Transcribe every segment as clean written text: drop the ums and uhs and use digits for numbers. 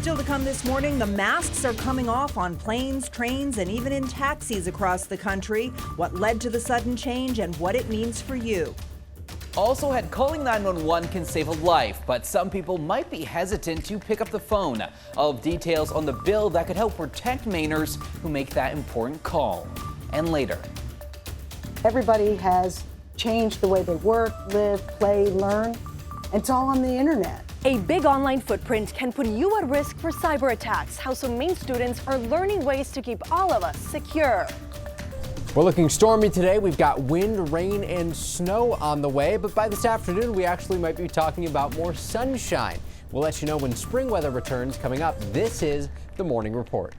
Still to come this morning, the masks are coming off on planes, trains, and even in taxis across the country. What led to the sudden change and what it means for you. Also, calling 911 can save a life, but some people might be hesitant to pick up the phone. All of details on the bill that could help protect Mainers who make that important call. And later. Everybody has changed the way they work, live, play, learn. It's all on the internet. A big online footprint can put you at risk for cyber attacks. How some Maine students are learning ways to keep all of us secure. We're looking stormy today. We've got wind, rain, and snow on the way, but by this afternoon, we actually might be talking about more sunshine. We'll let you know when spring weather returns coming up. This is the Morning Report.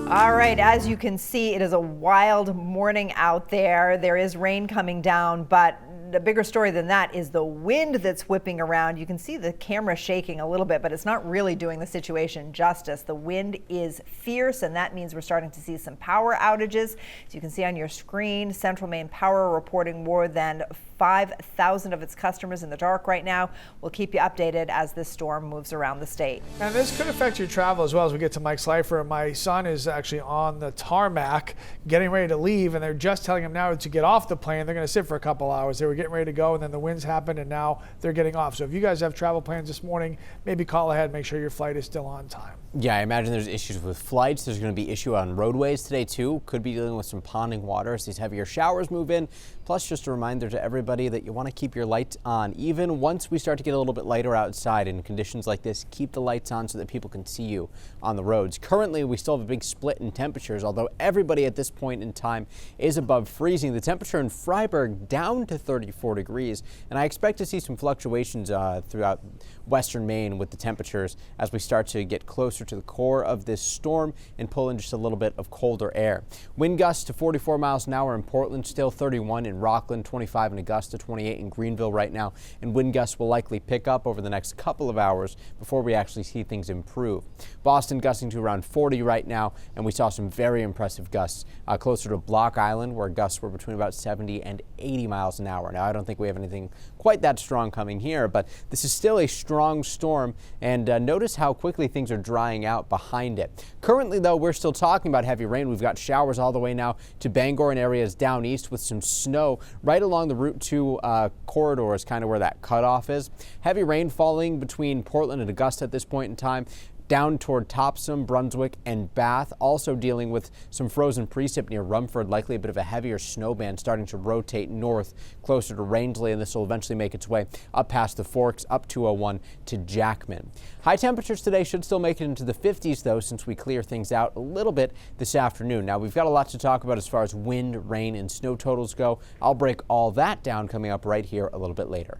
All right, as you can see, it is a wild morning out there. There is rain coming down, but the bigger story than that is the wind that's whipping around. You can see the camera shaking a little bit, but it's not really doing the situation justice. The wind is fierce, and that means we're starting to see some power outages. As you can see on your screen, Central Maine Power reporting more than 5,000 of its customers in the dark right now. We'll keep you updated as this storm moves around the state. And this could affect your travel as well as we get to Mike Slifer. My son is actually on the tarmac getting ready to leave, and they're just telling him now to get off the plane. They're going to sit for a couple hours. They were getting ready to go, and then the winds happened, and now they're getting off. So if you guys have travel plans this morning, maybe call ahead, make sure your flight is still on time. Yeah, I imagine there's issues with flights. There's going to be issue on roadways today, too. Could be dealing with some ponding water as these heavier showers move in. Plus, just a reminder to everybody that you want to keep your lights on. Even once we start to get a little bit lighter outside in conditions like this, keep the lights on so that people can see you on the roads. Currently, we still have a big split in temperatures, although everybody at this point in time is above freezing. The temperature in Freiburg down to 34 degrees, and I expect to see some fluctuations throughout western Maine with the temperatures as we start to get closer to the core of this storm and pull in just a little bit of colder air. Wind gusts to 44 miles an hour in Portland, still 31 in Rockland, 25 in Augusta, 28 in Greenville right now, and wind gusts will likely pick up over the next couple of hours before we actually see things improve. Boston gusting to around 40 right now, and we saw some very impressive gusts closer to Block Island, where gusts were between about 70 and 80 miles an hour. Now, I don't think we have anything quite that strong coming here, but this is still a strong storm, and notice how quickly things are drying out behind it. Currently, though, we're still talking about heavy rain. We've got showers all the way now to Bangor and areas down east with some snow right along the Route 2 corridor is kind of where that cutoff is. Heavy rain falling between Portland and Augusta at this point in time. Down toward Topsom, Brunswick, and Bath, also dealing with some frozen precip near Rumford, likely a bit of a heavier snow band starting to rotate north closer to Rangeley, and this will eventually make its way up past the Forks, up 201 to Jackman. High temperatures today should still make it into the 50s, though, since we clear things out a little bit this afternoon. Now, we've got a lot to talk about as far as wind, rain, and snow totals go. I'll break all that down coming up right here a little bit later.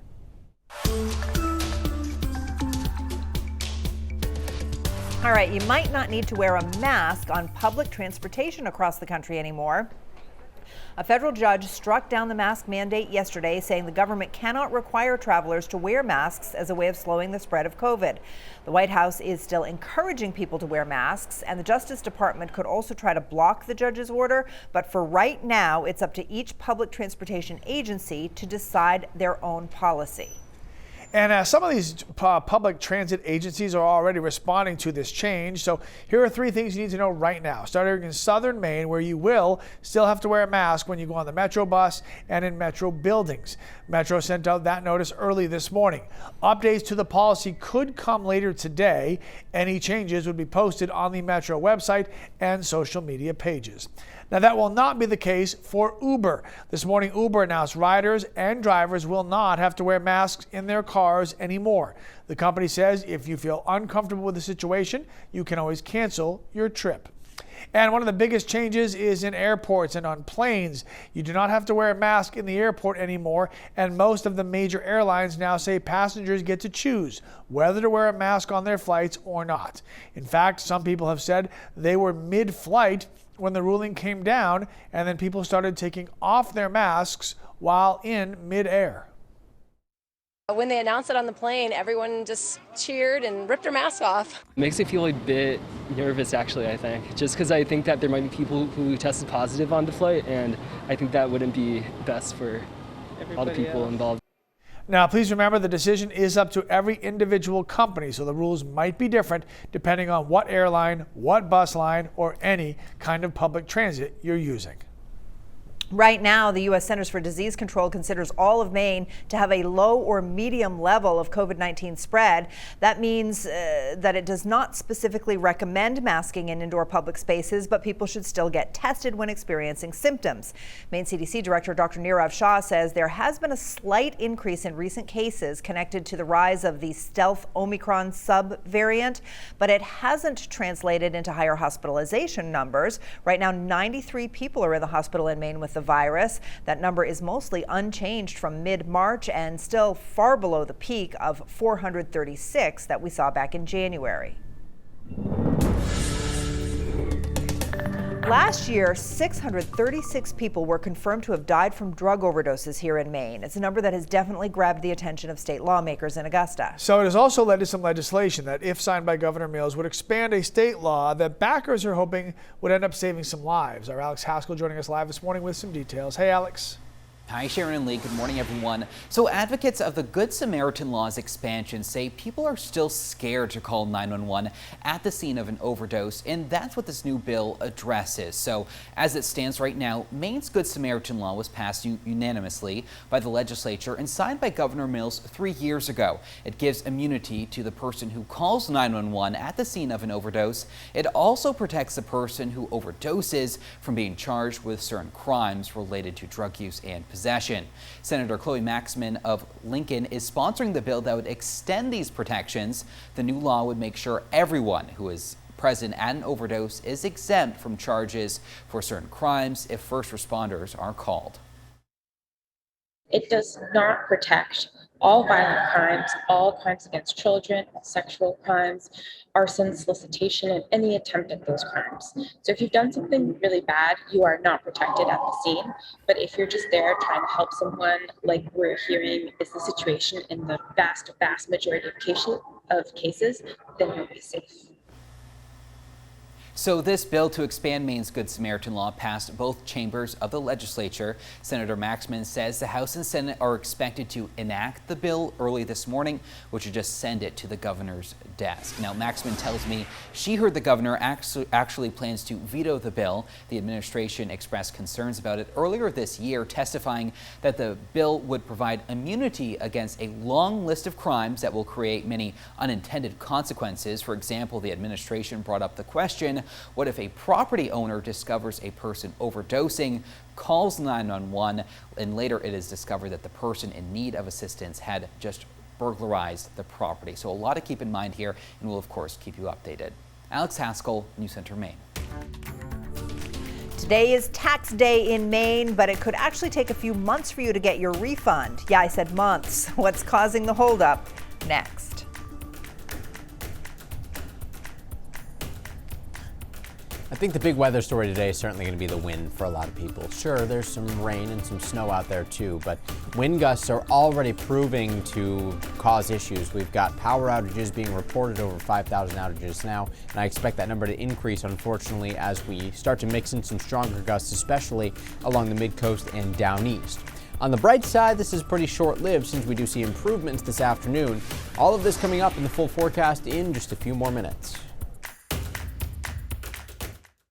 All right, you might not need to wear a mask on public transportation across the country anymore. A federal judge struck down the mask mandate yesterday, saying the government cannot require travelers to wear masks as a way of slowing the spread of COVID. The White House is still encouraging people to wear masks, and the Justice Department could also try to block the judge's order. But for right now, it's up to each public transportation agency to decide their own policy. And some of these public transit agencies are already responding to this change. So here are 3 things you need to know right now. Starting in southern Maine, where you will still have to wear a mask when you go on the Metro bus and in Metro buildings. Metro sent out that notice early this morning. Updates to the policy could come later today. Any changes would be posted on the Metro website and social media pages. Now, that will not be the case for Uber. This morning, Uber announced riders and drivers will not have to wear masks in their cars anymore. The company says if you feel uncomfortable with the situation, you can always cancel your trip. And one of the biggest changes is in airports and on planes. You do not have to wear a mask in the airport anymore, and most of the major airlines now say passengers get to choose whether to wear a mask on their flights or not. In fact, some people have said they were mid-flight when the ruling came down, and then people started taking off their masks while in mid-air. When they announced it on the plane, everyone just cheered and ripped their mask off. It makes me feel a bit nervous, actually, I think. Just because I think that there might be people who tested positive on the flight, and I think that wouldn't be best for all the people involved. Now, please remember the decision is up to every individual company, so the rules might be different depending on what airline, what bus line, or any kind of public transit you're using. Right now, the U.S. Centers for Disease Control considers all of Maine to have a low or medium level of COVID-19 spread. That means that it does not specifically recommend masking in indoor public spaces, but people should still get tested when experiencing symptoms. Maine CDC Director Dr. Nirav Shah says there has been a slight increase in recent cases connected to the rise of the stealth Omicron subvariant, but it hasn't translated into higher hospitalization numbers. Right now, 93 people are in the hospital in Maine with the virus. That number is mostly unchanged from mid-March and still far below the peak of 436 that we saw back in January. Last year, 636 people were confirmed to have died from drug overdoses here in Maine. It's a number that has definitely grabbed the attention of state lawmakers in Augusta. So it has also led to some legislation that, if signed by Governor Mills, would expand a state law that backers are hoping would end up saving some lives. Our Alex Haskell joining us live this morning with some details. Hey, Alex. Hi, Sharon and Lee. Good morning, everyone. So advocates of the Good Samaritan Law's expansion say people are still scared to call 911 at the scene of an overdose, and that's what this new bill addresses. So as it stands right now, Maine's Good Samaritan Law was passed unanimously by the legislature and signed by Governor Mills 3 years ago. It gives immunity to the person who calls 911 at the scene of an overdose. It also protects the person who overdoses from being charged with certain crimes related to drug use and possession. Senator Chloe Maxman of Lincoln is sponsoring the bill that would extend these protections. The new law would make sure everyone who is present at an overdose is exempt from charges for certain crimes if first responders are called. It does not protect all violent crimes, all crimes against children, sexual crimes, arson, solicitation, and any attempt at those crimes. So if you've done something really bad, you are not protected at the scene. But if you're just there trying to help someone, like we're hearing is the situation in the vast majority of cases, then you'll be safe. So this bill to expand Maine's Good Samaritan Law passed both chambers of the legislature. Senator Maxman says the House and Senate are expected to enact the bill early this morning, which would just send it to the governor's desk. Now, Maxman tells me she heard the governor actually plans to veto the bill. The administration expressed concerns about it earlier this year, testifying that the bill would provide immunity against a long list of crimes that will create many unintended consequences. For example, the administration brought up the question, what if a property owner discovers a person overdosing, calls 911, and later it is discovered that the person in need of assistance had just burglarized the property? So a lot to keep in mind here, and we'll of course keep you updated. Alex Haskell, News Center, Maine. Today is tax day in Maine, but it could actually take a few months for you to get your refund. Yeah, I said months. What's causing the holdup? Next. I think the big weather story today is certainly going to be the wind for a lot of people. Sure, there's some rain and some snow out there too, but wind gusts are already proving to cause issues. We've got power outages being reported, over 5,000 outages now, and I expect that number to increase, unfortunately, as we start to mix in some stronger gusts, especially along the mid-coast and down east. On the bright side, this is pretty short-lived since we do see improvements this afternoon. All of this coming up in the full forecast in just a few more minutes.